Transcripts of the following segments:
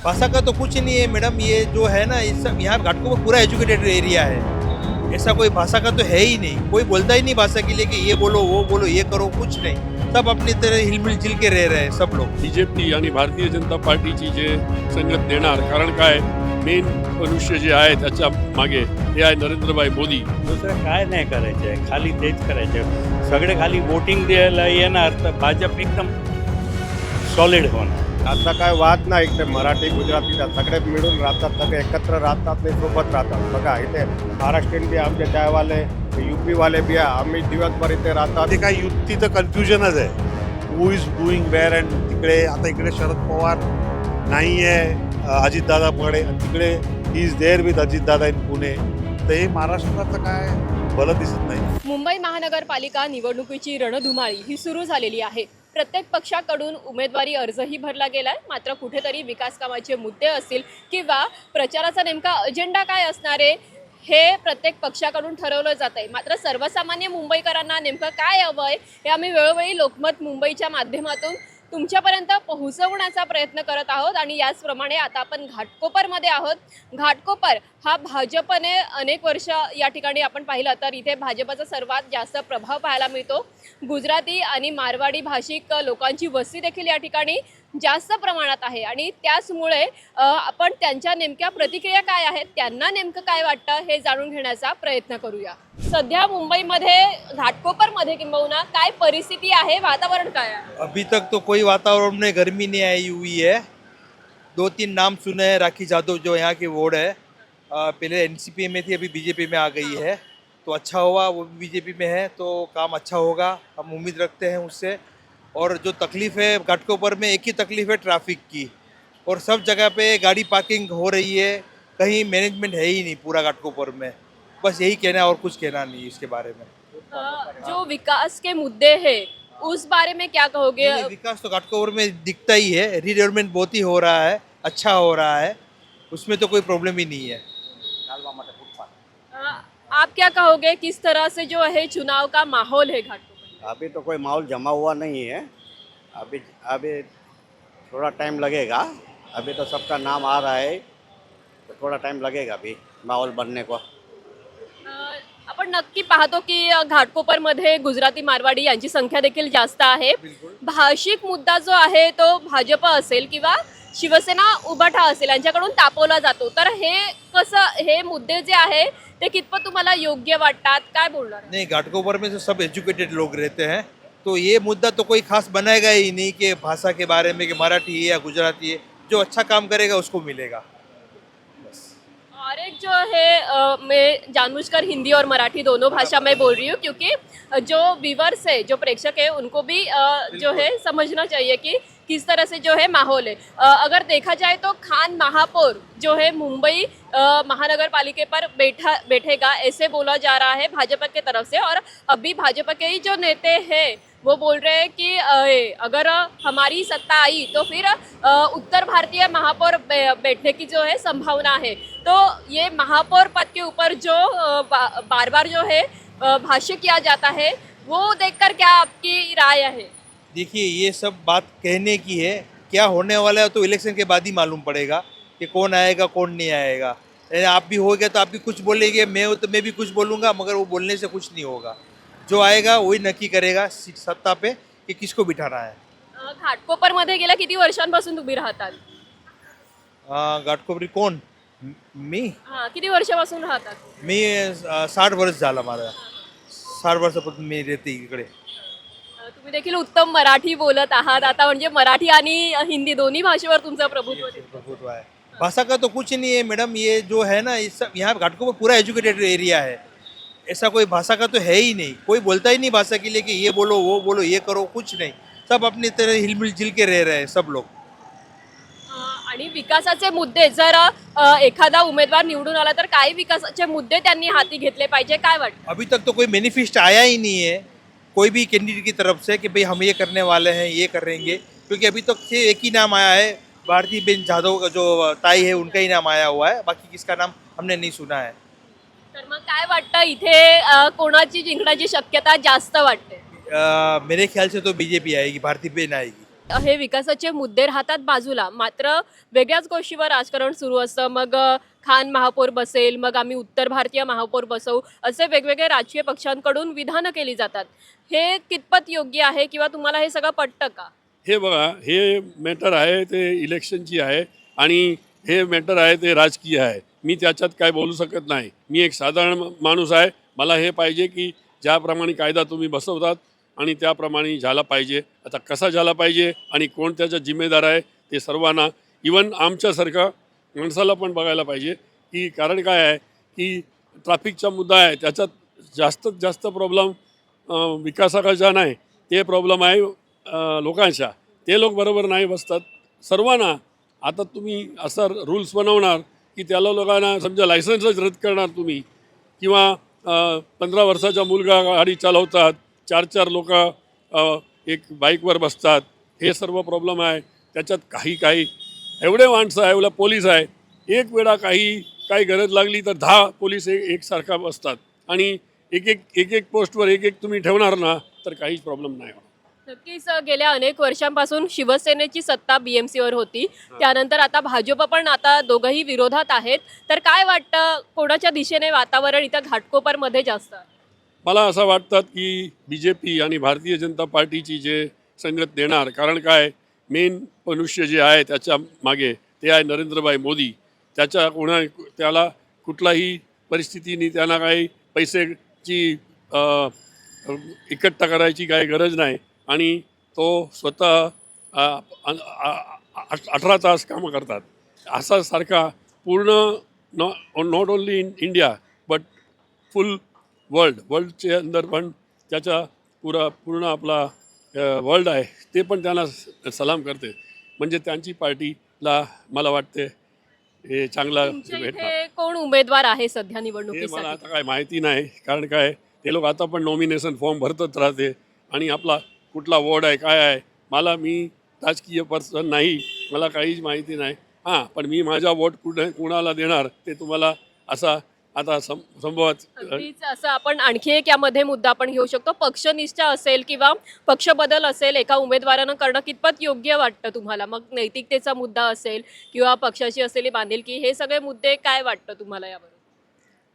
भाषा का तो कुछ नहीं है मैडम, ये जो है ना, ये सब यहाँ घाटकोपर पूरा एजुकेटेड एरिया है। ऐसा कोई भाषा का तो है ही नहीं, कोई बोलता ही नहीं भाषा के लिए कि ये बोलो वो बोलो ये करो, कुछ नहीं। सब अपनी तरह हिलमिल जिल के रह रहे हैं सब लोग। बीजेपी आणि भारतीय जनता पार्टीची जे संगत देणार, कारण काय मेन मनुष्य जे आहे त्याच्या मागे हे आहे नरेंद्रभाई मोदी. दुसरं काय नाही करायचं आहे, खाली तेच करायचं आहे. सगळे खाली वोटिंग द्यायला येणार तर भाजप एकदम सॉलिड होणार. आता काय वाद नाही, इकडे मराठी गुजराती सगळे मिळून राहतात, सगळे एकत्र राहतात आणि सोबत राहतात. बघा इथे महाराष्ट्रीयन बी आमचे त्यावाले, यूपी वाले बी आहे, आम्ही दिवसभर इथे राहतात. ते काय युक्तीचं कन्फ्युजनच आहे. हु इज डुईंग वेअर अँड तिकडे आता इकडे शरद पवार नाही आहे अजितदादाकडे, आणि तिकडे he is there with Ajitdada in Pune. तर हे महाराष्ट्राचं काय भलं दिसत नाही. मुंबई महानगरपालिका निवडणुकीची रणधुमाळी ही सुरू झालेली आहे. प्रत्येक पक्षाकडून उमेदवारी अर्जही भरला गेलाय. मात्र कुठेतरी विकास कामाचे मुद्दे असतील किंवा प्रचाराचा नेमका अजेंडा काय असणार आहे हे प्रत्येक पक्षाकडून ठरवलं जात आहे. मात्र सर्वसामान्य मुंबईकरांना नेमकं काय हवं आहे हे आम्ही वेळोवेळी लोकमत मुंबईच्या माध्यमातून तुमच्यापर्यंत पोहोचवण्याचा प्रयत्न करत आहोत. आणि याचप्रमाणे आता आपण घाटकोपरमध्ये आहोत. घाटकोपर हा भाजपने अनेक वर्ष या ठिकाणी आपण पाहिलं तर इथे भाजपचा सर्वात जास्त प्रभाव पाहायला मिळतो. गुजराती आणि मारवाडी भाषिक लोकांची वस्ती देखील या ठिकाणी जास्त प्रमाणात आहे. आणि त्याचमुळे आपण त्यांच्या नेमक्या प्रतिक्रिया काय आहेत, त्यांना नेमकं काय वाटतं हे जाणून घेण्याचा प्रयत्न करूया. सध्या मुंबईमध्ये घाटकोपरमध्ये किंबहुना काय परिस्थिती आहे, वातावरण काय आहे? अभी तक तो कोई वातावरण में गर्मी नहीं आई हुई है। 2-3 नाम सुने हैं, राखी जादव जो यहाँ की वार्ड है, पहले एनसीपी में थी, अभी बीजेपी में आ गई है। तो अच्छा हुआ वो बीजेपी में है तो काम अच्छा होगा, हम उम्मीद रखते हैं उससे। और जो तकलीफ़ है घाटकोपर में, एक ही तकलीफ़ है ट्रैफिक की, और सब जगह पे गाड़ी पार्किंग हो रही है, कहीं मैनेजमेंट है ही नहीं पूरा घाटकोपर में। बस यही कहना है और कुछ कहना नहीं इसके बारे में। जो विकास के मुद्दे हैं उस बारे में क्या कहोगे? नहीं, विकास तो घाटकोपर में दिखता ही है, रीडेवलपमेंट बहुत ही हो रहा है, अच्छा हो रहा है, उसमें तो कोई प्रॉब्लम ही नहीं है। आप क्या कहोगे, किस तरह से जो है चुनाव का माहौल है घाटकोपर? अभी तो कोई माहौल जमा हुआ नहीं है, अभी अभी थोड़ा टाइम लगेगा. अभी तो सबका नाम आ रहा है, तो थोड़ा टाइम लगेगा अभी माहौल बनने को. आपण नक्की पाहतो की घाटकोपरमध्ये गुजराती मारवाडी यांची संख्या देखील जास्त आहे. भाषिक मुद्दा जो आहे तो भाजप असेल किंवा शिवसेना उभाठा असेल यांच्याकडून तापवला जातो. तर हे कसं, हे मुद्दे जे आहे ते कितपत तुम्हाला योग्य वाटतात, काय बोलणार? नहीं, घाटकोपर में तो सब एजुकेटेड लोग रहते हैं, तो ये मुद्दा तो कोई खास बनाएगा ही नहीं कि भाषा के बारे में कि मराठी है या गुजराती है। जो अच्छा काम करेगा उसको मिलेगा। और एक जो है मैं जानबूझकर हिंदी और मराठी दोनों भाषा में बोल रही हूँ क्योंकि जो व्यूअर्स है, जो प्रेक्षक है, उनको भी जो है समझना चाहिए कि किस तरह से जो है माहौल है। अगर देखा जाए तो खान महापौर जो है मुंबई महानगर पालिका पर बैठेगा ऐसे बोला जा रहा है भाजपा की तरफ से। और अभी भाजपा के ही जो नेता हैं वो बोल रहे हैं कि अगर हमारी सत्ता आई तो फिर उत्तर भारतीय महापौर बैठने की जो है संभावना है। तो ये महापौर पद के ऊपर जो बार बार जो है भाष्य किया जाता है वो देखकर क्या आपकी राय है? देखिए, ये सब बात कहने की है, क्या होने वाला है तो इलेक्शन के बाद ही मालूम पड़ेगा कि कौन आएगा कौन नहीं आएगा। आप भी हो गया तो आप भी कुछ बोलेंगे, मैं भी कुछ बोलूँगा, मगर वो बोलने से कुछ नहीं होगा। जो आएगा वही नक्की करेगा सत्ता पे कि किसको बिठाना है। घाटकोपरमध्ये गेल्या किती वर्षांपासून तुम्ही राहतात? घाटकोपरी कोण? मी हां, किती वर्षापासून राहतात? मी 60 वर्ष झाला माझा, 60 वर्षापासून मी रहते इकडे. तुम्ही देखील उत्तम मराठी बोलत आहात. आता म्हणजे मराठी आणि हिंदी दोन्ही भाषेवर तुमचं प्रभुत्व दिसतं. प्रभुत्व है। भाषा का तो कुछ नहीं है मैडम, ये जो है ना, ये सब यहाँ घाटकोपर पूरा एजुकेटेड एरिया है। ऐसा कोई भाषा का तो है ही नहीं, कोई बोलता ही नहीं भाषा के लिए कि ये बोलो वो बोलो ये करो, कुछ नहीं। सब अपनी तरह हिलमिल जिल के रह रहे हैं सब लोग। आणि विकासाचे मुद्दे जर एखादा उमेदवार निवडून आला तर काही विकासाचे मुद्दे त्यांनी हाती घेतले पाहिजे, काय वाटतं? अभी तक तो कोई मैनिफेस्ट आया ही नहीं है कोई भी कैंडिडेट की तरफ से कि भाई हम ये करने वाले हैं, ये करेंगे। क्योंकि अभी तक से एक ही नाम आया है, भारती बेन जाधव का जो ताई है उनका ही नाम आया हुआ है, बाकी किसका नाम हमने नहीं सुना है। तर मग काय वाटतं इथे कोणाची जिंकण्याची शक्यता जास्त वाटते? मेरे ख्याल से तो बीजेपी आएगी, भारती बेन आएगी। हे विकासाचे मुद्दे राहतात बाजूला, मात्र वेगळ्याच गोष्टीवर राजकारण सुरू असतं. मग खान महापौर बसेल, मग आम्ही उत्तर भारतीय महापौर बसवू, असे वेगवेगळे राजकीय पक्षांकडून विधानं केली जातात. हे कितपत योग्य आहे किंवा तुम्हाला हे सगळं पटतं का? हे बघा, हे मॅटर आहे ते इलेक्शनची आहे आणि हे मॅटर आहे ते राजकीय आहे. मी त्याच्यात काय बोलू शकत नाही. मी एक साधारण माणूस आहे. मला हे पाहिजे की ज्याप्रमाणे कायदा तुम्ही बसवतात आणि त्याप्रमाणे झाला पाहिजे. आता कसा झाला पाहिजे आणि कोण त्याचा जिम्मेदार आहे ते सर्वांना, इवन आमच्यासारखा माणसाला पण बघायला पाहिजे. की कारण काय आहे की ट्रॅफिकचा मुद्दा आहे, त्याच्यात जास्तीत जास्त प्रॉब्लेम विकासाचा नाही, ते प्रॉब्लेम आहे लोकांच्या. ते लोक बरोबर नाही बसतात. सर्वांना आता तुम्ही असा रूल्स बनवणार की त्याला लोकांना समजा लायसन्सच रद्द करणार तुम्ही, किंवा 15 वर्षाचा मुलगा गाडी चालवतात, 4 लोक एक बाईकवर बसतात, हे सर्व प्रॉब्लेम आहे. त्याच्यात काही एवढे माणसं आहे, एवढा पोलीस आहे, एक वेळा काही गरज लागली तर 10 पोलीस एकसारखा बसतात आणि एक पोस्टवर एक तुम्ही ठेवणार ना तर काहीच प्रॉब्लेम नाही होणार. नक्कीच गेल्या अनेक वर्षांपासून शिवसेनेची सत्ता BMCवर होती. त्यानंतर आता भाजप पण आता दोघंही विरोधात आहेत. तर काय वाटतं, कोणाच्या दिशेने वातावरण इथं घाटकोपरमध्ये जास्त आहे? मला असं वाटतं की BJP आणि भारतीय जनता पार्टीची जे संगत देणार, कारण काय मेन मनुष्य जे आहे त्याच्या मागे ते आहे नरेंद्रभाई मोदी. त्याला कुठलाही परिस्थितीने त्यांना काही पैशाची इकट्ठा करायची काही गरज नाही आणि तो स्वतः 18 तास कामं करतात. असा सारखा पूर्ण not only in India but full वर्ल्डचे अंदर पण त्याचा पूर्ण आपला वर्ल्ड आहे ते पण त्यांना सलाम करते. म्हणजे त्यांची पार्टीला मला वाटते हे चांगला तुमच्या भेटणार. इथे कोण उमेदवार आहे सध्या हे मला निवडणुकीसाठी? आता काय माहिती नाही, कारण काय ते लोक आता पण नॉमिनेशन फॉर्म भरतच राहते आणि आपला कुठला वॉर्ड आहे काय आहे, मी राजकीय पर्सन नाही, मला काहीच माहिती नाही. हां, पण मी माझा वोट कुणाला देणार ते तुम्हाला असा आता संभवत. अगदीच असं आपण आणखी एक यामध्ये मुद्दा आपण घेऊ शकतो. पक्षनिष्ठा असेल किंवा पक्ष बदल असेल एका उमेदवारानं करणं कितपत योग्य वाटतं तुम्हाला? मग नैतिकतेचा मुद्दा असेल किंवा पक्षाची असलेली बांधिलकी, हे सगळे मुद्दे काय वाटतं तुम्हाला यावर?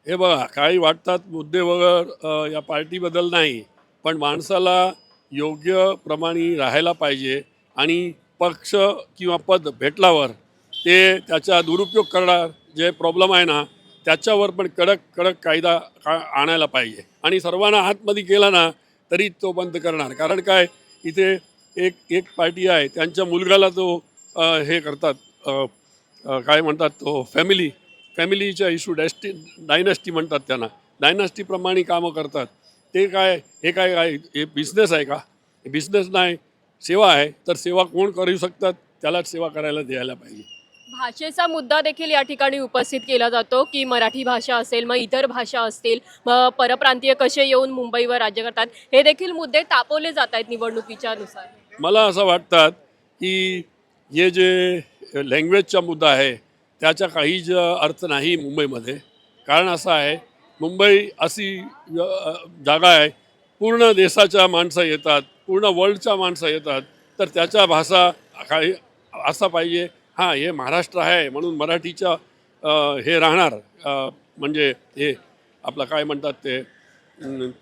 हे बघा, काही वाटतात मुद्दे वगैरे या पार्टीबद्दल नाही, पण माणसाला योग्य प्रमाणे राहायला पाहिजे आणि पक्ष किंवा पद भेटल्यावर ते त्याचा दुरुपयोग करणार जे प्रॉब्लेम आहे ना त्याच्यावर पण कडक कायदा आणायला पाहिजे आणि सर्वांना आतमध्ये केला ना तरी तो बंद करणार. कारण काय इथे एक पार्टी आहे, त्यांच्या मुलगाला तो हे करतात, काय म्हणतात तो फॅमिलीच्या इश्यू डायनॅस्टी म्हणतात त्यांना, डायनॅस्टीप्रमाणे कामं करतात. ते हे बिझनेस आहे का? बिझनेस नाही, सेवा आहे. तर सेवा कोण करू शकतात त्यालाच सेवा करायला द्यायला पाहिजे. भाषेचा मुद्दा देखील या ठिकाणी उपस्थित केला जातो की मराठी भाषा असेल, मग इतर भाषा असतील, मग परप्रांतीय कसे येऊन मुंबईवर राज्य करतात, हे देखील मुद्दे तापवले जात आहेत निवडणुकीच्या नुसार. मला असं वाटतं की हे जे लँग्वेजचा मुद्दा आहे त्याचा काहीच अर्थ नाही मुंबईमध्ये. कारण असं आहे, मुंबई अशी जागा आहे, पूर्ण देशाच्या माणसं येतात, पूर्ण वर्ल्डच्या माणसं येतात, तर त्याच्या भाषा काही असा पाहिजे. हां, हे महाराष्ट्र आहे म्हणून मराठीच्या हे राहणार, म्हणजे हे आपलं काय म्हणतात ते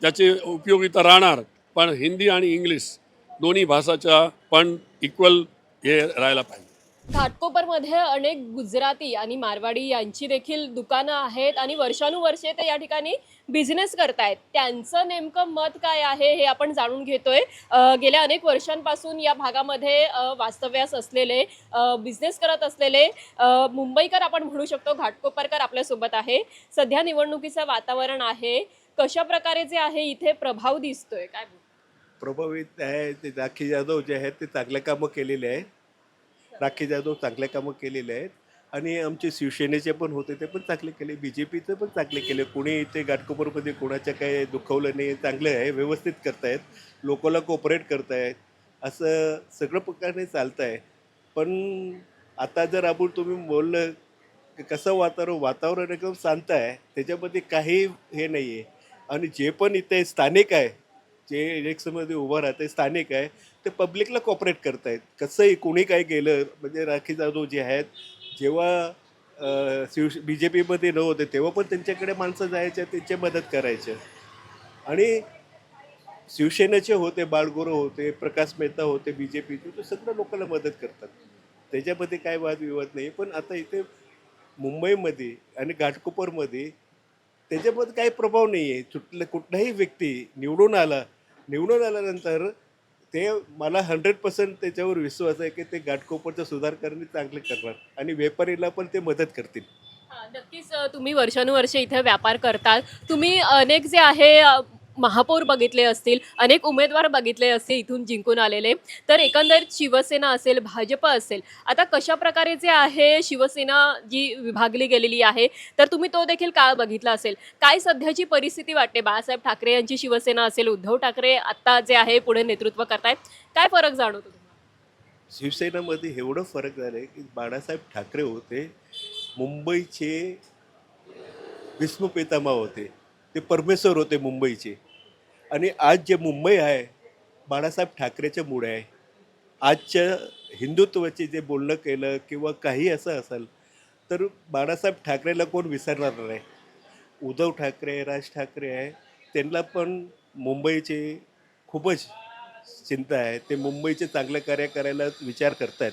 त्याची उपयोगिता राहणार, पण हिंदी आणि इंग्लिश दोन्ही भाषाच्या पण इक्वल हे राहायला पाहिजे. घाटकोपरमध्ये अनेक गुजराती आणि मारवाडी यांची देखील दुकानं आहेत आणि वर्षानुवर्षे ते या ठिकाणी बिझनेस करतायत. त्यांचं नेमकं मत काय आहे हे आपण जाणून घेतोय. गेल्या अनेक वर्षांपासून या भागामध्ये वास्तव्यास असलेले, बिझनेस करत असलेले मुंबईकर आपण म्हणू शकतो, घाटकोपरकर आपल्यासोबत आहे. सध्या निवडणुकीचं वातावरण आहे, कशा प्रकारे जे आहे इथे प्रभाव दिसतोय, काय? प्रभावित आहे ते राखी जाधव जे आहेत ते चांगले कामं केलेले आहेत. राखी जाधव चांगले कामं केलेले आहेत आणि आमचे शिवसेनेचे पण होते ते पण चांगले केले, BJPचं पण चांगले केले. कोणी इथे घाटकोपरमध्ये कोणाच्या काही दुखवलं नाही, चांगलं आहे, व्यवस्थित करतायत, लोकांना कोऑपरेट करतायत, असं सगळं प्रकारे चालतं आहे. पण आता जर आपण तुम्ही बोललं की कसं वातावरण एकदम शांत आहे, त्याच्यामध्ये काही हे नाही आहे. आणि जे पण इथे स्थानिक आहे, जे इलेक्शनमध्ये उभं राहते स्थानिक आहे ते पब्लिकला कॉपरेट करतायत. कसंही कोणी काय केलं म्हणजे राखी जाधव जे आहेत जेव्हा बी जे पीमध्ये नव्हते तेव्हा पण त्यांच्याकडे माणसं जायचे त्यांची मदत करायचे. आणि शिवसेनेचे होते, बाळगोरं होते, प्रकाश मेहता होते बी जे पीचे, ते सगळ्या लोकांना मदत करतात. त्याच्यामध्ये काय वादविवाद नाही. पण आता इथे मुंबईमध्ये आणि घाटकोपरमध्ये त्याच्यामध्ये काही प्रभाव नाही आहे. कुठलाही व्यक्ती निवडून आल्यानंतर ते मला 100% त्याच्यावर विश्वास आहे की ते घाटकोपरचा सुधार करणे चांगले करणार आणि व्यापारीला पण ते मदत करतील. नक्कीच तुम्ही वर्षानुवर्षे इथे व्यापार करतात. तुम्ही अनेक जे आहे महापौर बघितले असतील, अनेक उमेदवार बघितले असतील इथून जिंकून आलेले. तर एकंदरीत शिवसेना असेल, भाजप असेल, आता कशा प्रकारे जे आहे शिवसेना जी विभागली गेलेली आहे, तर तुम्ही तो देखील काळ बघितला असेल. काय सध्याची परिस्थिती वाटते? बाळासाहेब ठाकरे यांची शिवसेना असेल, उद्धव ठाकरे आत्ता जे आहे पुढे नेतृत्व करतायत, काय फरक जाणवतो तुम्हाला? शिवसेनेमध्ये एवढं फरक झालं आहे की बाळासाहेब ठाकरे होते मुंबईचे विष्णू पितामह होते, ते परमेश्वर होते मुंबईचे. आणि आज जे मुंबई आहे बाळासाहेब ठाकरेच्या मुळे आहे. आजच्या हिंदुत्वाचे जे बोलणं केलं किंवा काही असं असेल तर बाळासाहेब ठाकरेला कोण विसरणार नाही. उद्धव ठाकरे, राज ठाकरे आहे, त्यांना पण मुंबईचे खूपच चिंता आहे. ते मुंबईचे चांगलं कार्य करायला विचार करतात,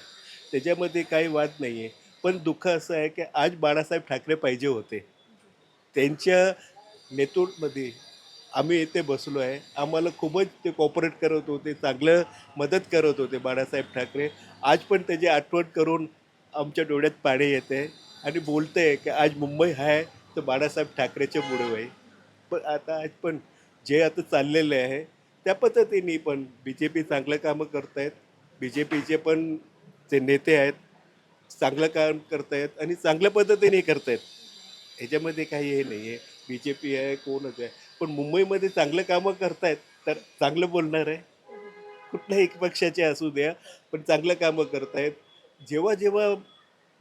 त्याच्यामध्ये काही वाद नाही आहे. पण दुःख असं आहे की आज बाळासाहेब ठाकरे पाहिजे होते. त्यांच्या नेतृत्वामध्ये आम्ही इथे बसलो आहे. आम्हाला खूपच ते कॉपरेट करत होते, चांगलं मदत करत होते बाळासाहेब ठाकरे. आज पण त्याची आठवण करून आमच्या डोळ्यात पाणी येते आणि बोलते आहे की आज मुंबई आहे तर बाळासाहेब ठाकरेच्या मुळे आहे. पण आता आज पण जे आता चाललेलं आहे त्या पद्धतीने पण बी जे पी चांगलं कामं करत आहेत. बी जे पीचे पण जे नेते आहेत चांगलं काम करत आहेत आणि चांगल्या पद्धतीने करत आहेत. ह्याच्यामध्ये काही हे नाही आहे बी जे पी आहे कोणच आहे. पण मुंबईमध्ये चांगलं कामं करतायत तर चांगलं बोलणार आहे. कुठल्याही पक्षाचे असू द्या पण चांगलं कामं करतायत. जेव्हा जेव्हा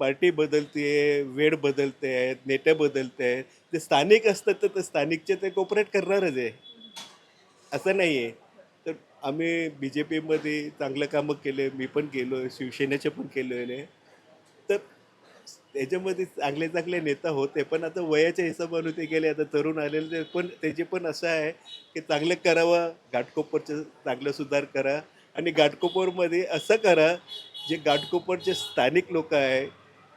पार्टी बदलते, वेळ बदलते आहेत, नेते बदलते आहेत, ते स्थानिक असतात तर ते स्थानिकचे ते कोऑपरेट करणारच आहे, असं नाही आहे. तर आम्ही बी जे पीमध्ये चांगलं कामं केले, मी पण केलो आहे, शिवसेनेचे पण केलेले. तर त्याच्यामध्ये चांगले चांगले नेता होते पण आता वयाच्या हिशोबाने ते गेले. आता तरुण आलेले ते पण त्याचे पण असं आहे की चांगलं करावं, घाटकोपरचं चांगलं सुधार करा आणि घाटकोपरमध्ये असं करा जे घाटकोपरचे स्थानिक लोक आहे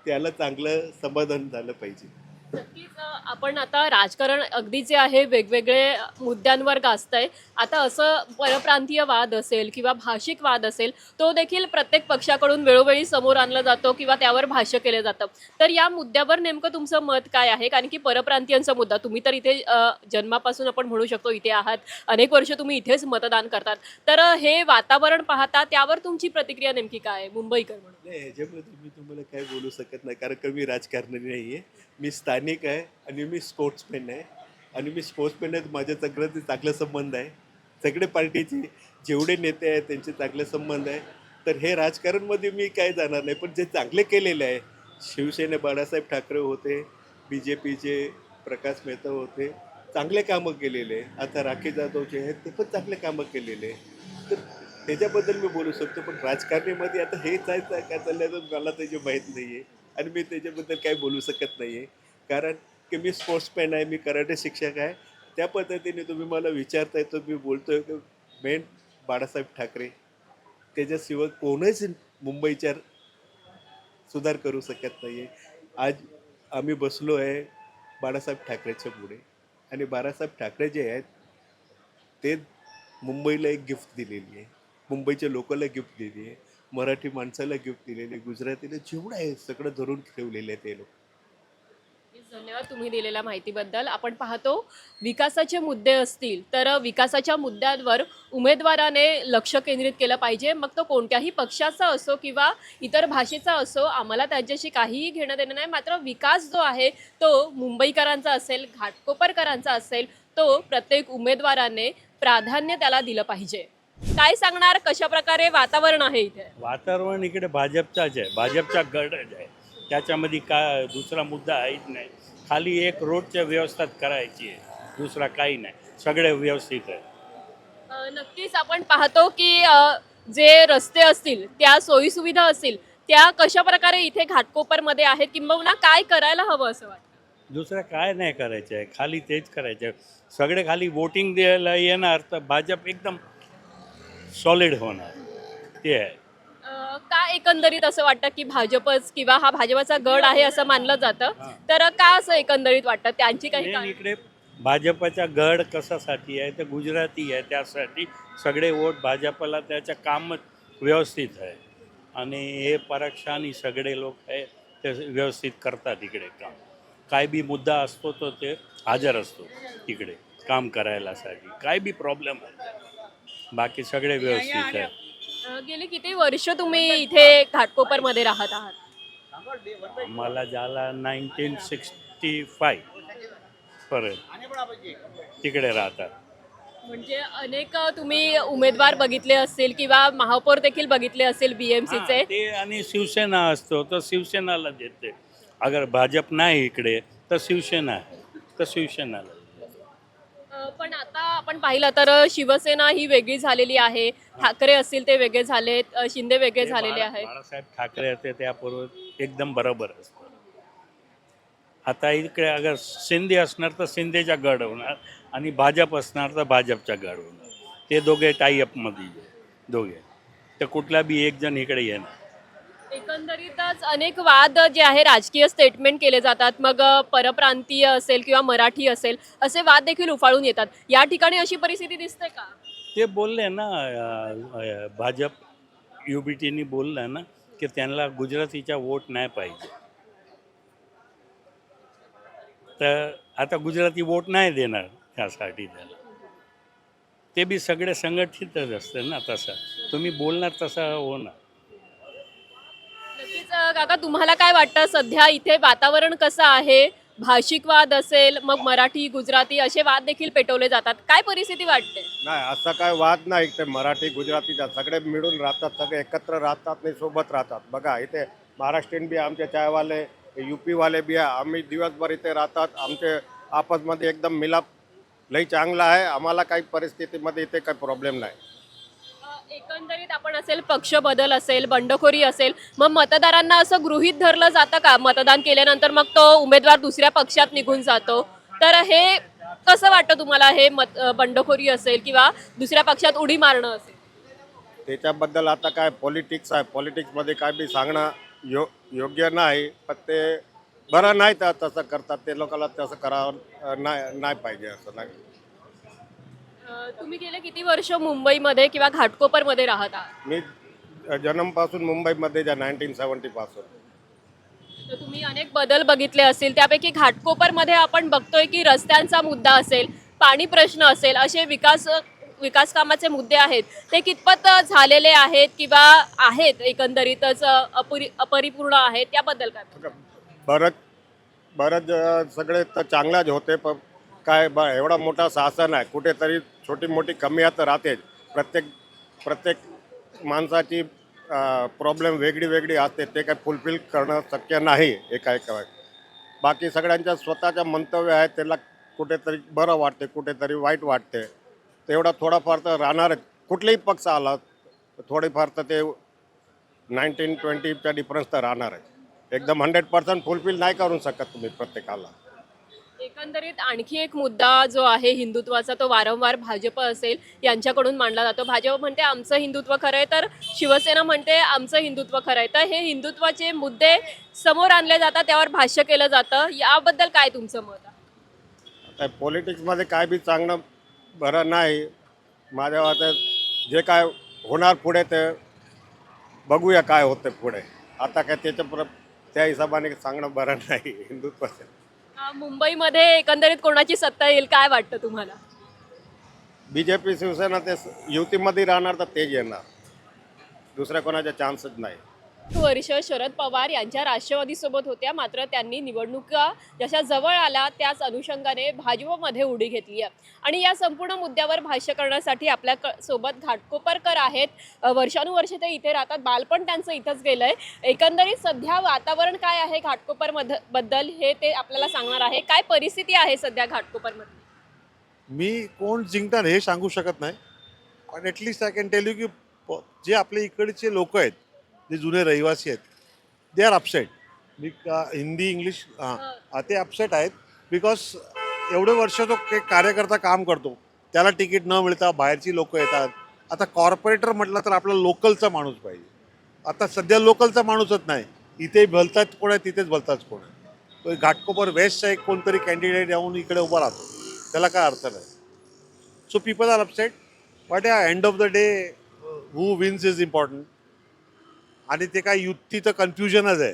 त्याला चांगलं समाधान झालं पाहिजे. नक्कीच आपण आता राजकारण अगदी जे आहे वेगवेगळे मुद्द्यांवर गाजतंय. आता असं परप्रांतीय वाद असेल किंवा भाषिक वाद असेल, तो देखील प्रत्येक पक्षाकडून वेळोवेळी समोर आणला जातो किंवा त्यावर भाष्य केलं जातं. तर या मुद्द्यावर नेमकं तुमचं मत काय आहे? कारण की परप्रांतीयांचा मुद्दा, तुम्ही तर इथे जन्मापासून आपण म्हणू शकतो इथे आहात, अनेक वर्ष तुम्ही इथेच मतदान करतात. तर हे वातावरण पाहता त्यावर तुमची प्रतिक्रिया नेमकी काय आहे मुंबईकर म्हणून? नाही ह्याच्यामध्ये मी तुम्हाला काय बोलू शकत नाही कारण का मी राजकारणी नाही आहे. मी स्थानिक आहे आणि मी स्पोर्ट्समॅन आहे. आणि मी स्पोर्ट्समॅन आहे, माझ्या सगळ्यांचे चांगले संबंध आहे. सगळे पार्टीचे जेवढे नेते आहेत त्यांचे चांगले संबंध आहे. तर हे राजकारणमध्ये मी काय जाणार नाही. पण जे चांगले केलेले आहे, शिवसेने बाळासाहेब ठाकरे होते, बी जे पीचे प्रकाश मेहता होते, चांगले कामं केलेले. आता राखी जाधव जे आहेत ते पण चांगले कामं केलेले. तर त्याच्याबद्दल मी बोलू शकतो. पण राजकारणामध्ये आता हे काय चाललं तर मला त्याची माहीत नाही आहे आणि मी त्याच्याबद्दल काही बोलू शकत नाही आहे. कारण की मी स्पोर्ट्समॅन आहे, मी कराटे शिक्षक आहे. त्या पद्धतीने तुम्ही मला विचारताय तर मी बोलतो आहे की मेन बाळासाहेब ठाकरे, त्याच्याशिवाय कोणीच मुंबईच्या सुधार करू शकत नाही आहे. आज आम्ही बसलो आहे बाळासाहेब ठाकरेच्या पुढे आणि बाळासाहेब ठाकरे जे आहेत ते मुंबईला एक गिफ्ट दिलेली आहे, मुंबईच्या लोकांना गिफ्ट दिली आहे, मराठी माणसाला गिफ्ट दिलेली आहे, गुजरातीला जेवढं आहे सगळं धरून ठेवलेलं आहे ते लोक. धन्यवाद तुम्ही दिलेल्या माहितीबद्दल. आपण पाहतो विकासाचे मुद्दे असतील तर विकासाच्या मुद्द्यांवर उमेदवाराने लक्ष केंद्रित केलं पाहिजे. मग तो कोणत्याही पक्षाचा असो किंवा इतर भाषेचा असो, आम्हाला त्याच्याशी काहीही घेणं देणं नाही. मात्र विकास जो आहे तो मुंबईकरांचा असेल, घाटकोपरकरांचा असेल, तो प्रत्येक उमेदवाराने प्राधान्य त्याला दिलं पाहिजे. काय सांगणार, कशा प्रकारे वातावरण आहे इथे? वातावरण इकडे भाजपचाच आहे, भाजपचा गडच आहे. त्याच्यामध्ये काय दुसरा मुद्दा आहेच नाही. खाली एक रोडच्या व्यवस्था करायची आहे, दुसरा काही नाही. सगळे व्यवस्थित आहे. नक्कीच आपण पाहतो की जे रस्ते असतील त्या सोयीसुविधा असतील त्या कशा प्रकारे इथे घाटकोपरमध्ये आहेत किंबहुना काय करायला हवं असं वाटतं. दुसरं काय नाही करायचं आहे, खाली तेच करायचं आहे. सगळे खाली वोटिंग द्यायला येणार तर भाजप एकदम सॉलिड होणार, ते आहे. का एकंदरीत असं वाटतं की भाजपच किंवा हा भाजपचा गड आहे असं मानलं जातं, तर का असं एकंदरीत वाटतं त्यांची काही मेन कारणं? इकडे भाजपचा गड कशासाठी आहे तर गुजराती आहे, त्यासाठी सगळे वोट भाजपला, त्याचं काम व्यवस्थित आहे. आणि हे परोक्षाने सगळे लोक आहे ते व्यवस्थित करतात इकडे काम. काय बी मुद्दा असतो तर ते हजर असतो इकडे काम करायलासाठी. काय बी प्रॉब्लेम आहे बाकी सगळे व्यवस्थित आहे. गेली किती वर्ष तुम्ही इथे घाटकोपरमध्ये राहत आहात? मला झाला 1965 पर्यंत तिकडे राहतात. म्हणजे अनेक तुम्ही उमेदवार बघितले असतील किंवा महापौर देखील बघितले असेल बीएमसीचे. हां, ते आणि शिवसेना असतो तर शिवसेनाला देते. अगर भाजप नाही इकडे तर शिवसेना आहे तर शिवसेनाला. पण आता आपण पाहिलं तर शिवसेना ही वेगळी झालेली आहे. ठाकरे असतील ते वेगळे झालेत, शिंदे वेगळे झालेले आहेत. बाळासाहेब ठाकरे होते त्यापूर्वी एकदम बरोबर असतं. आता इकडे अगर शिंदे असणार तर शिंदेचा गड होणार आणि भाजप असणार तर भाजपचा गड होणार. ते दोघे टाईअपमध्ये दोघे, तर कुठला बी एक जण इकडे येणार. एकंदरीतच अनेक वाद जे आहे राजकीय स्टेटमेंट केले जातात. मग परप्रांतीय असेल किंवा मराठी असेल असे वाद देखील उफाळून येतात. या ठिकाणी अशी परिस्थिती दिसते का? ते बोलले ना भाजप UBTनी बोललं ना की त्यांना गुजरातीचा वोट नाही पाहिजे. तर आता गुजराती वोट नाही देणार त्यासाठी त्याला. ते बी सगळे संघटितच असते ना. तसं तुम्ही बोलणार तसं होणार. नक्कीच काका तुम्हाला काय वाटतं सध्या इथे वातावरण कसं आहे? भाषिक वाद असेल मग मराठी गुजराती असे वाद देखील पेटवले जातात. काय परिस्थिती वाटते? नाही असा काय वाद नाही. ते मराठी गुजरातीचा सगळे मिळून राहतात, सगळे एकत्र राहतात आणि सोबत राहतात. बघा इथे महाराष्ट्रीयन बी आमचे चायवाले, UPवाले बी आहे. आम्ही दिवसभर इथे राहतात. आमचे आपसमध्ये एकदम मिलाप लई चांगला आहे. आम्हाला काही परिस्थितीमध्ये इथे काही प्रॉब्लेम नाही. एकंदरीत आपण असेल पक्ष बदल असेल बंडखोरी असेल मग मतदारांना असं गृहीत धरलं जातं का मतदान केल्यानंतर मग तो उमेदवार दुसऱ्या पक्षात निघून जातो? तर हे कसं वाटतं तुम्हाला? हे बंडखोरी असेल किंवा दुसऱ्या पक्षात उडी मारणं असेल? त्याच्याबद्दल आता काय पॉलिटिक्स आहे. पॉलिटिक्समध्ये काय बी सांगणं योग्य नाही. पण ते बरं नाही तर तसं करतात. ते लोकांना तसं करावं नाही पाहिजे असं नाही. तुम्ही गेले किती वर्ष मुंबईमध्ये किंवा घाटकोपरमध्ये राहत आहात? मी जन्मपासून मुंबईमध्ये 1970 पासून. तर तुम्ही अनेक बदल बघितले असतील. त्यापैकी घाटकोपरमध्ये आपण बघतोय की रस्त्यांचा मुद्दा असेल, पाणी प्रश्न असेल, असे विकास कामाचे मुद्दे आहेत ते कितपत झालेले आहेत किंवा आहेत एकंदरीतच अपरिपूर्ण आहेत त्याबद्दल काय? बरंच सगळे तर चांगलाच होते. पण काय एवढा मोठा शासन आहे, कुठेतरी छोटी मोठी कमी तर राहतेच. प्रत्येक माणसाची प्रॉब्लेम वेगळी वेगळी असते. ते काय फुलफिल करणं शक्य नाही एका. बाकी सगळ्यांच्या स्वतःच्या मंतव्य आहे. त्याला कुठेतरी बरं वाटते, कुठेतरी वाईट वाटते. तेवढा थोडाफार तर राहणारच. कुठलाही पक्ष आला थोडेफार तर ते 19-20चा डिफरन्स तर राहणारच. एकदम 100% फुलफिल नाही करू शकत तुम्ही प्रत्येकाला. एकंदरीत आणखी एक मुद्दा जो आहे हिंदुत्वाचा तो वारंवार भाजप असेल यांच्याकडून मांडला जातो. भाजप म्हणते आमचं हिंदुत्व खरं आहे तर शिवसेना म्हणते आमचं हिंदुत्व खरं आहे. तर हे हिंदुत्वाचे मुद्दे समोर आणले जातात, त्यावर भाष्य केलं जातं. याबद्दल काय तुमचं मत आहे? आता पॉलिटिक्समध्ये काय बी चांगलं बरं नाही. माझ्या वाटतं जे काय होणार पुढे ते बघूया काय होतं पुढे. आता काय त्या हिशोबाने सांगणं बरं नाही हिंदुत्वाचं. मुंबईमध्ये एकंदरीत कोणाची सत्ता येईल काय वाटतं तुम्हाला? BJP शिवसेना ते युतीमध्ये राहणार तर तेच येणार. दुसऱ्या कोणाचा चान्सच नाही. वर्ष शरद पवार यांच्या राष्ट्रवादीसोबत होत्या, मात्र त्यांनी निवडणुका जशा जवळ आल्या त्याच अनुषंगाने भाजपमध्ये उडी घेतली आहे. आणि या संपूर्ण मुद्द्यावर भाष्य करण्यासाठी आपल्या सोबत घाटकोपरकर आहेत. वर्षानुवर्षे ते इथे राहतात, बालपण त्यांचं इथंच गेलं आहे. एकंदरीत सध्या वातावरण काय आहे बद्दल हे ते आपल्याला सांगणार आहे. काय परिस्थिती आहे सध्या घाटकोपरमध्ये? मी कोण जिंकणार हे सांगू शकत नाही. पण at least I can tell you की जे आपले इकडचे लोक आहेत, जे जुने रहिवासी आहेत, they are upset. Hindi English ते अपसेट आहेत बिकॉज एवढे वर्ष तो एक कार्यकर्ता काम करतो, त्याला तिकीट न मिळता बाहेरची लोक येतात. आता कॉर्पोरेटर म्हटलं तर आपला लोकलचा माणूस पाहिजे. आता सध्या लोकलचा माणूसच नाही, इथे भलतात कोण आहे तिथेच भलताच कोण आहे. तो एक घाटकोपर वेस्टचा एक कोणतरी कॅन्डिडेट येऊन इकडे उभा राहतो, त्याला काय अर्थ नाही. So people are upset, but या end of the day who wins is important. आणि ते काय युतीचं कन्फ्युजनच आहे,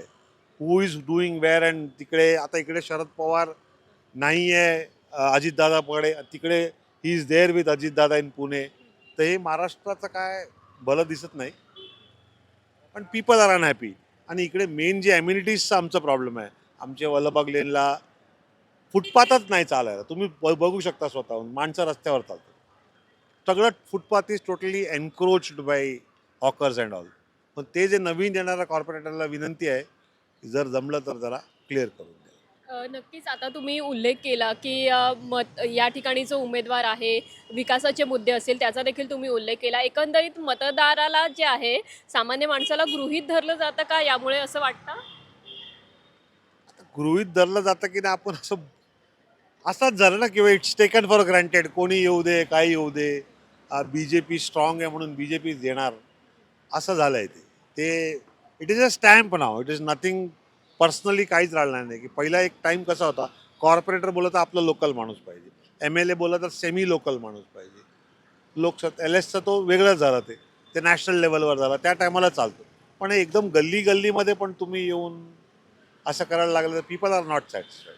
who is doing where. And तिकडे आता इकडे शरद पवार नाही आहे, अजितदादा पकडे तिकडे he is there with Ajitdada in Pune. तर हे महाराष्ट्राचं काय भलं दिसत नाही. पण पीपल आर अनहॅपी. आणि इकडे मेन जे ॲम्युनिटीजचा आमचा प्रॉब्लेम आहे, आमच्या वल्लभबाग लेनला फुटपाथच नाही चालायला. तुम्ही बघू शकता स्वतःहून, माणसं रस्त्यावर चालतात. सगळं footpath is totally encroached by hawkers and all. पण ते जे नवीन येणाऱ्या कॉर्पोरेटरला विनंती आहे की जर जमलं तर जरा क्लिअर करून द्या. नक्कीच आता तुम्ही उल्लेख केला की या ठिकाणी जो उमेदवार आहे विकासाचे मुद्दे असेल त्याचा देखील तुम्ही उल्लेख केला. एकंदरीत मतदाराला जे आहे सामान्य माणसाला गृहीत धरलं जातं का यामुळे असं वाटतं? गृहीत धरलं जातं की नाही आपण असंच झालं ना, किंवा इट्स टेकन फॉर ग्रँटेड. कोणी येऊ दे, काही येऊ दे, BJP स्ट्रॉंग आहे म्हणून BJP देणार, असं झालं आहे. ते it is a stamp now, it is nothing personally. काहीच राहणार नाही. की पहिला एक टाईम कसा होता, कॉर्पोरेटर बोलला तर आपलं लोकल माणूस पाहिजे, MLA बोलला तर सेमी लोकल माणूस पाहिजे. LSचं तो वेगळंच झालं, ते नॅशनल लेवलवर झालं, त्या टायमाला चालतो. पण हे एकदम गल्लीमध्ये पण तुम्ही येऊन असं करायला लागलं तर पीपल आर नॉट सॅटिस्फाईड.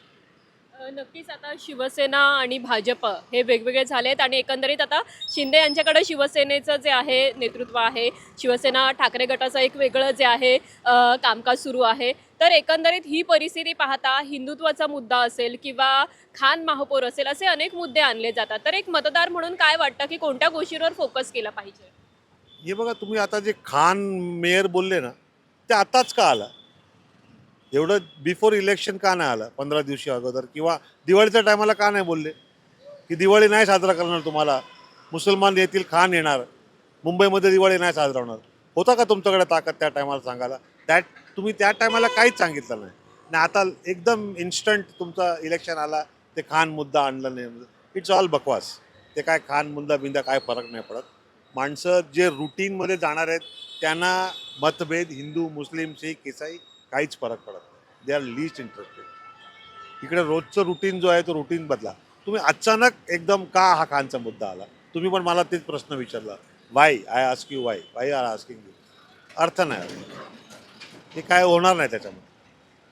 नक्कीच आता शिवसेना आणि भाजप हे वेगवेगळे झाले आहेत आणि एकंदरीत आता शिंदे यांच्याकडे शिवसेनेचं जे आहे नेतृत्व आहे, शिवसेना ठाकरे गटाचं एक वेगळं जे आहे कामकाज सुरू आहे. तर एकंदरीत ही परिस्थिती पाहता हिंदुत्वाचा मुद्दा असेल किंवा खान महापौर असेल असे अनेक मुद्दे आणले जातात. तर एक मतदार म्हणून काय वाटतं की कोणत्या गोष्टींवर फोकस केला पाहिजे? हे बघा, तुम्ही आता जे खान मेयर बोलले ना, ते आताच का आला? एवढं बिफोर इलेक्शन का नाही आलं 15 दिवशी अगोदर? किंवा दिवाळीच्या टायमाला का नाही बोलले की दिवाळी नाही साजरा करणार, तुम्हाला मुसलमान येतील, खान येणार, मुंबईमध्ये दिवाळी नाही साजरा होणार? होता का तुमच्याकडे ताकद त्या टायमाला सांगायला? तुम्ही त्या टायमाला काहीच सांगितलं नाही. आणि आता एकदम इन्स्टंट तुमचा इलेक्शन आला, ते खान मुद्दा आणलं नाही. इट्स ऑल बकवास. ते काय खान मुद्दा बिंदा काय फरक नाही पडत. माणसं जे रुटीनमध्ये जाणार आहेत त्यांना मतभेद हिंदू, मुस्लिम, शीख, ईसाई काहीच फरक पडत नाही. They are least interested. इकडे रोजचं रुटीन जो आहे तो रुटीन बदला. तुम्ही अचानक एकदम का हा खानचा मुद्दा आला? तुम्ही पण मला तेच प्रश्न विचारला, why I ask you, why are asking you. अर्थ नाही, हे काय होणार नाही त्याच्यामध्ये.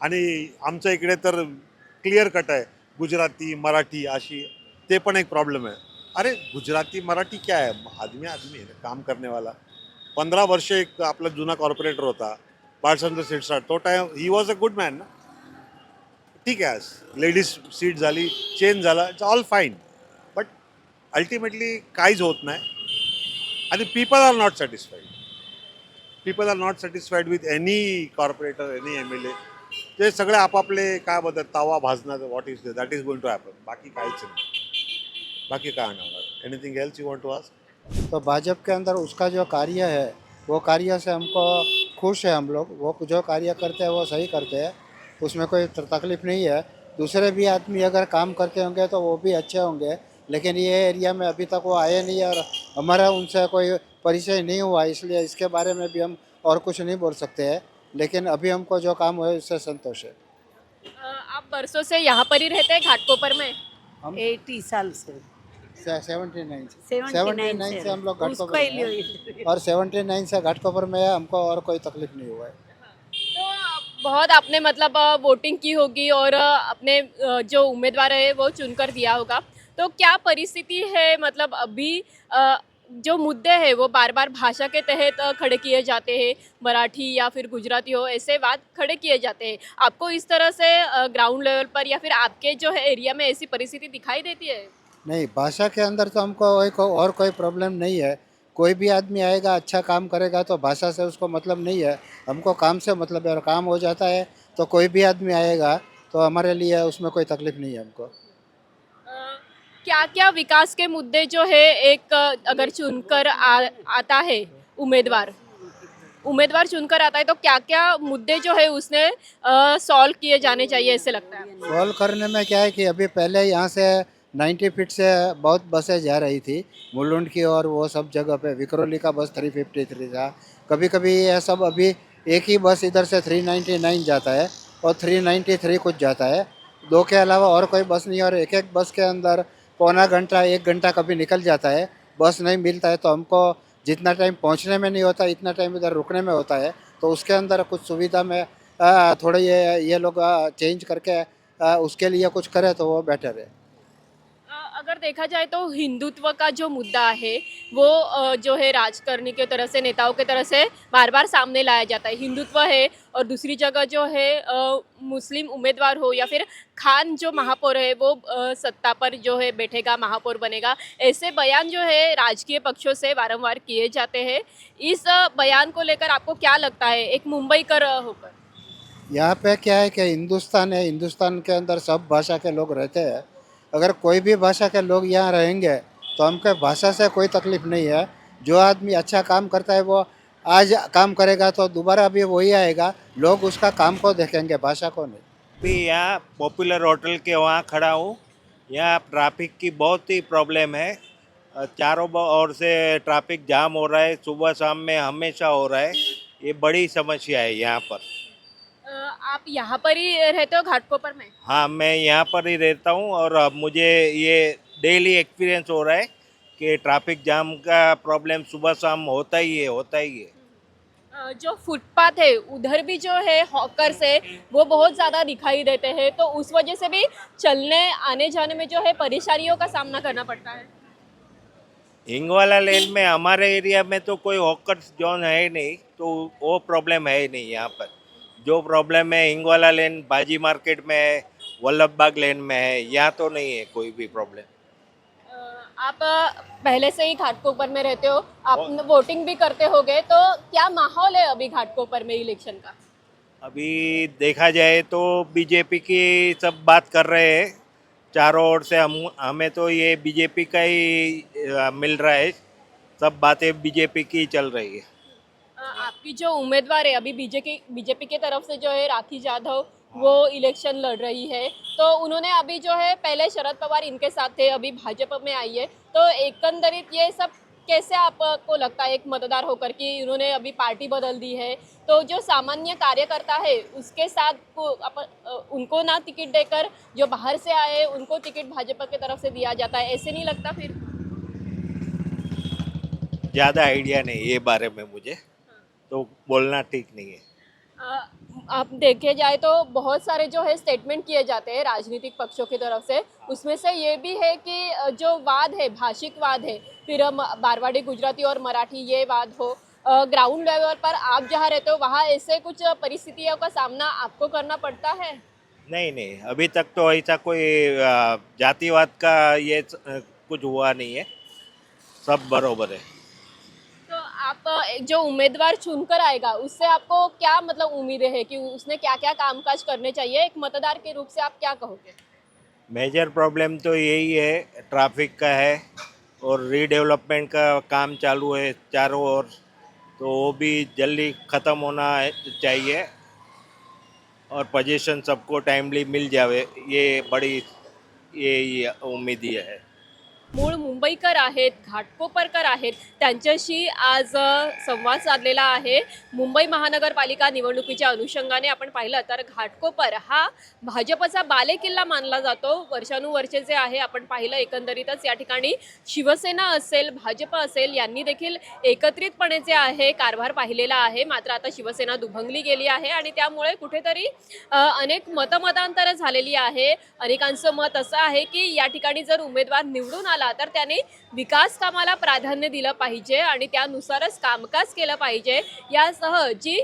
आणि आमच्या इकडे तर क्लिअर कट आहे, गुजराती मराठी अशी, ते पण एक प्रॉब्लेम आहे. अरे गुजराती मराठी क्या है, आदमी आदमी है, काम करने वाला. 15 वर्ष एक आपला जुना कॉर्पोरेटर होता बाळचंद्र शिरसाट, तो time he was a good man ना. ठीक आहे, लेडीज सीट झाली, चेंज झाला, it's all fine. But ultimately काहीच होत नाही. आणि people are not satisfied. People are not satisfied with any corporator, any MLA. ते सगळे आपापले काय बोलतात, तावा भाजणार. What is that is going to happen. बाकी काहीच नाही. बाकी काय होणार? Anything else you want to ask? तो भाजपा के अंदर उसका जो कार्य है वो कार्य से हमको खुश है. हम लोग वो जो कार्य करते हैं वो सही करते हैं, उसमें कोई तकलीफ नहीं है. दूसरे भी आदमी अगर काम करते होंगे तो वो भी अच्छे होंगे, लेकिन ये एरिया में अभी तक वो आए नहीं और हमारा उनसे कोई परिचय नहीं हुआ, इसलिए इसके बारे में भी हम और कुछ नहीं बोल सकते हैं. लेकिन अभी हमको जो काम हुआ है उससे संतोष है. आप बरसों से यहाँ पर ही रहते हैं घाटकोपर में? हम 80 साल से 79 79 से हम लोग उसको घाटकोपर ही में हैं. लियो। और 79 से घाटकोपर में है, हमको और कोई तकलीफ नहीं हुआ है. तो बहुत आपने मतलब वोटिंग की होगी और अपने जो उम्मीदवार है वो चुनकर दिया होगा. तो क्या परिस्थिति है, मतलब अभी जो मुद्दे हैं वो बार बार भाषा के तहत खड़े किए जाते हैं, मराठी या फिर गुजराती हो ऐसे बात खड़े किए जाते हैं. आपको इस तरह से ग्राउंड लेवल पर या फिर आपके जो है एरिया में ऐसी परिस्थिति दिखाई देती है? नहीं, भाषा के अंदर तो हमको और कोई प्रॉब्लम नहीं है. कोई भी आदमी आएगा, अच्छा काम करेगा तो भाषा से उसको मतलब नहीं है. हमको काम से मतलब है, और काम हो जाता है तो कोई भी आदमी आएगा तो हमारे लिए उसमें कोई तकलीफ नहीं है हमको. क्या क्या विकास के मुद्दे जो है एक अगर चुनकर आता है उम्मीदवार उम्मीदवार चुनकर आता है तो क्या क्या मुद्दे जो है उसने सॉल्व किए जाने चाहिए ऐसे लगता है? सॉल्व करने में क्या है कि अभी पहले यहाँ से 90 फीट से बहुत बसें जा रही थी मुलुंड की, और वो सब जगह पे विक्रोली का बस 353 था। कभी कभी ये सब अभी एक ही बस इधर से 399 जाता है और 393 कुछ जाता है, दो के अलावा और कोई बस नहीं। और एक एक बस के अंदर पौना घंटा 1 घंटा कभी निकल जाता है, बस नहीं मिलता है। तो हमको जितना टाइम पहुंचने में नहीं होता इतना टाइम इधर रुकने में होता है। तो उसके अंदर कुछ सुविधा में थोड़े ये लोग चेंज करके उसके लिए कुछ करें तो वो बेटर है। अगर देखा जाए तो हिंदुत्व का जो मुद्दा है वो जो है राजकारणी के तरह से नेताओं के तरह से बार बार सामने लाया जाता है। हिंदुत्व है और दूसरी जगह जो है मुस्लिम उम्मीदवार हो या फिर खान जो महापौर है वो सत्ता पर जो है बैठेगा, महापौर बनेगा, ऐसे बयान जो है राजकीय पक्षों से वारंवार किए जाते हैं। इस बयान को लेकर आपको क्या लगता है एक मुंबईकर होकर? यहाँ पे क्या है कि हिंदुस्तान है, हिंदुस्तान के अंदर सब भाषा के लोग रहते हैं। अगर कोई भी भाषा के लोग यहाँ रहेंगे तो हमको भाषा से कोई तकलीफ नहीं है। जो आदमी अच्छा काम करता है वो आज काम करेगा तो दोबारा भी वही आएगा, लोग उसका काम को देखेंगे, भाषा को नहीं। अभी यहाँ पॉपुलर होटल के वहाँ खड़ा हूँ। यहाँ ट्रैफिक की बहुत ही प्रॉब्लम है। चारों ओर से ट्रैफिक जाम हो रहा है, सुबह शाम में हमेशा हो रहा है। ये बड़ी समस्या है यहाँ पर। आप यहाँ पर ही रहते हो घाटकोपर में? हाँ, मैं यहाँ पर ही रहता हूँ और अब मुझे ये डेली एक्सपीरियंस हो रहा है कि ट्रैफिक जाम का प्रॉब्लम सुबह शाम होता ही है, होता ही है। जो फुटपाथ है उधर भी जो है हॉकर्स है वो बहुत ज़्यादा दिखाई देते हैं, तो उस वजह से भी चलने आने जाने में जो है परेशानियों का सामना करना पड़ता है। हिंगवाला लेन में हमारे एरिया में तो कोई हॉकर्स जोन है ही नहीं, तो वो प्रॉब्लम है ही नहीं यहाँ पर। जो प्रॉब्लम है हिंगवाला लेन बाजी मार्केट में है, वल्लभ बाग लेन में है, यहाँ तो नहीं है कोई भी प्रॉब्लम। आप पहले से ही घाटकोपर में रहते हो, आप वोटिंग भी करते होगे, तो क्या माहौल है अभी घाटकोपर में इलेक्शन का? अभी देखा जाए तो बीजेपी की सब बात कर रहे हैं चारों ओर से। हमें तो ये बीजेपी का ही मिल रहा है, सब बातें बीजेपी की ही चल रही है। आपकी जो उम्मीदवार है अभी बीजेपी की तरफ से जो है राखी जाधव वो इलेक्शन लड़ रही है, तो उन्होंने अभी जो है पहले शरद पवार इनके साथ थे, अभी भाजपा में आई है, तो एकंदरित ये सब कैसे आपको लगता है एक मतदार होकर कि उन्होंने अभी पार्टी बदल दी है, तो जो सामान्य कार्यकर्ता है उसके साथ उनको ना टिकट देकर जो बाहर से आए उनको टिकट भाजपा की तरफ से दिया जाता है, ऐसे नहीं लगता? फिर ज़्यादा आइडिया नहीं ये बारे में मुझे, तो बोलना ठीक नहीं है। आप देखे जाए तो बहुत सारे जो है स्टेटमेंट किए जाते हैं राजनीतिक पक्षों की तरफ से, उसमें से ये भी है कि जो वाद है, भाषिक वाद है, फिर मारवाड़ी, गुजराती और मराठी ये वाद हो, ग्राउंड लेवल पर आप जहाँ रहते हो वहाँ ऐसे कुछ परिस्थितियों का सामना आपको करना पड़ता है? नहीं नहीं, अभी तक तो ऐसा कोई जातिवाद का ये कुछ हुआ नहीं है, सब बरोबर है। तो आप जो उम्मीदवार चुनकर आएगा उससे आपको क्या मतलब उम्मीदें है कि उसने क्या क्या कामकाज करने चाहिए, एक मतदार के रूप से आप क्या कहोगे? मेजर प्रॉब्लम तो यही है, ट्रैफिक का है और रीडेवलपमेंट का काम चालू है चारों ओर, तो वो भी जल्दी ख़त्म होना चाहिए और पोजीशन सबको टाइमली मिल जावे, ये बड़ी ये उम्मीद ही है। मूळ मुंबईकर आहेत, घाटकोपरकर आहेत, त्यांच्याशी आज संवाद साधलेला आहे। मुंबई महानगरपालिका निवडणुकीच्या अनुषंगाने आपण पाहिलं तर घाटकोपर हा भाजपचा बालेकिल्ला मानला जातो। वर्षानुवर्षे जे आहे आपण पाहिलं एकंदरीतच या ठिकाणी शिवसेना असेल, भाजप असेल यांनी देखील एकत्रितपणे जे आहे कारभार पाहिलेला आहे। मात्र आता शिवसेना दुभंगली गेली आहे आणि त्यामुळे कुठेतरी अनेक मतमतांतर झालेली आहे। अनेकांचं मत असं आहे की या ठिकाणी जर उमेदवार निवडून आला तर त्याने विकास कामाला प्राधान्य दिलं पाहिजे आणि त्यानुसारच कामकाज केलं पाहिजे। यासह जी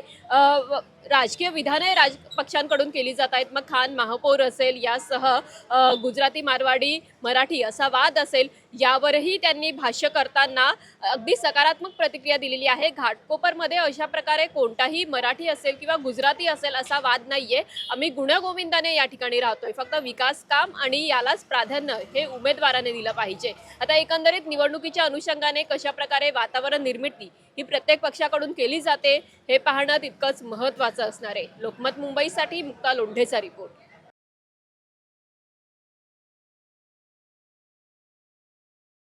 राजकीय विधाने पक्षांकडून केली जात आहेत. मग खान महापौर असेल, यासह गुजराती मारवाडी मराठी असा वाद असेल, यावरही त्यांनी भाष्य करताना अगदी सकारात्मक प्रतिक्रिया दिलेली आहे. घाटकोपरमध्ये अशा प्रकारे कोणताही मराठी असेल किंवा गुजराती असेल असा वाद नाहीये. आम्ही गुण्यागोविंदाने या ठिकाणी राहतोय. फक्त विकास काम आणि यालाच प्राधान्य हे उमेदवाराने दिलं पाहिजे. आता एकंदरीत निवडणुकीच्या अनुषंगाने कशा प्रकारे वातावरण निर्मिती ही प्रत्येक पक्षाकडून केली जाते हे पाहणं तितकंच महत्त्वाचं असणार आहे. लोकमत मुंबईसाठी मुक्ता लोंढेचा रिपोर्ट.